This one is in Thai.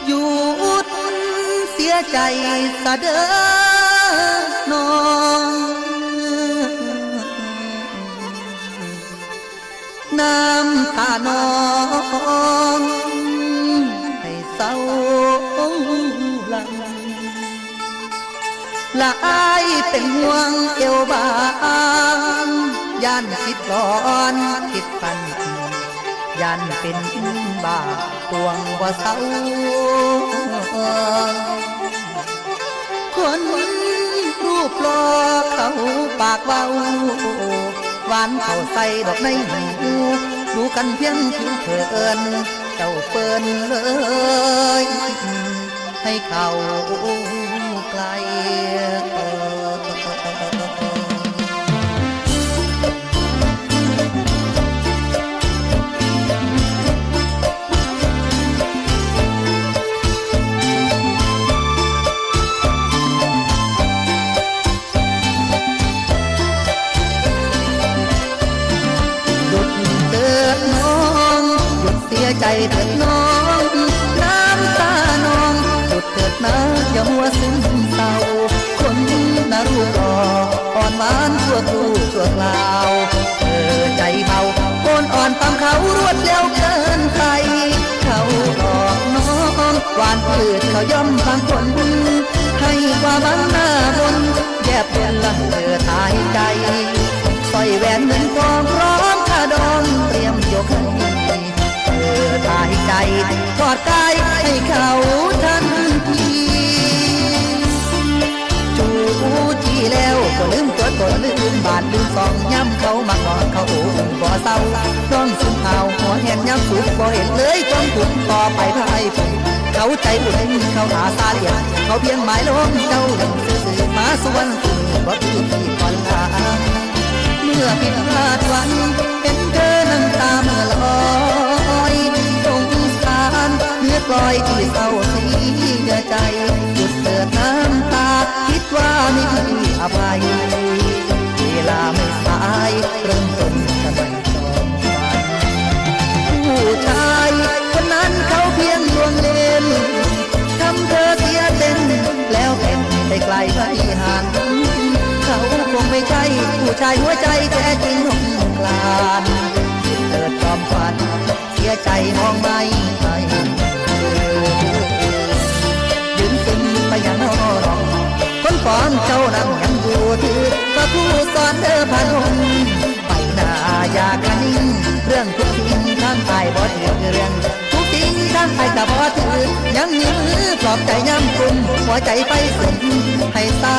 หยุดเสียใจสะเด้อน้องน้ำตาน้องให้เศร้าหลังละอายเป็นห่วงเอวบางย่านคิดร้อนคิดฝันย่านเป็นบาตวงว่าเศร้าคนรูปหล่อเขาปากเบาหวานเขาใส่ดอกในหูดูกันเพียงผิวเผินเจ้าเปิ้นเลยให้เขาไกลใจเถิดน้องน้ำตาน้องหยุดเถิดนะอย่ามัวซึมเศร้าคนน่ารู้ก่ออ่อนหวานชั่วครู่ชั่วคราวใจเบาโอนอ่อนตามเขารวดเร็วเกินใครเขาหลอกน้องหวานพืชเขาย่อมบางคนให้ความหวังหน้าบนแยบเย็นละตายใจสร้อยแหวนเงินทองพร้อมค่าดองเตรียมยกให้ตายใจกอดกายให้เขาทันทีจูจีแล้วก็ลืมตัวตนลืมบาดลืมซองย้ำเขามากอดเขาโอบบ่เศร้าต้องซึมเผาหัวแหนย้ำสุกบ่เห็นเลยต้องถูกต่อไปพ่ายผลเขาใจอุ่นเขาหาซาเลียเขาเพียงหมายล้มเจ้าหนึ่งซื่อมาสวรรค์บ่คือที่ก่อนลาเมื่อผิดพลาดวันเป็นเธอน้ำตาเมื่อลอยสงสารเนื้อกลอยที่เศร้าเสียใจหยุดเถิดน้ำตาคิดว่าไม่มีอภัยเวลาไม่สายเริ่มต้นกันใหม่ต่อผู้ชายคนนั้นเขาเพียงลวงเล่นทำเธอเสียเต้นแล้วเป็นไปไกลไปห่างเขาคงไม่ใช่ผู้ชายหัวใจแท้จริงของกลานเกิดจอมฝันเสียใจมองไม่ไปยืนซึมไปยังนอคนฟ้อนเจ้านั่งยังอยู่ที่พระผู้สอนเธอพนมไปหน้าอยากกันนิ่งเรื่องทุกสิ่งข้างกายบ่ถือเรื่องทุกสิ่งข้างกายกับบ่ถือยังยื้อปลอบใจย้ำกลุ่มหัวใจไปสุ่มให้เศร้า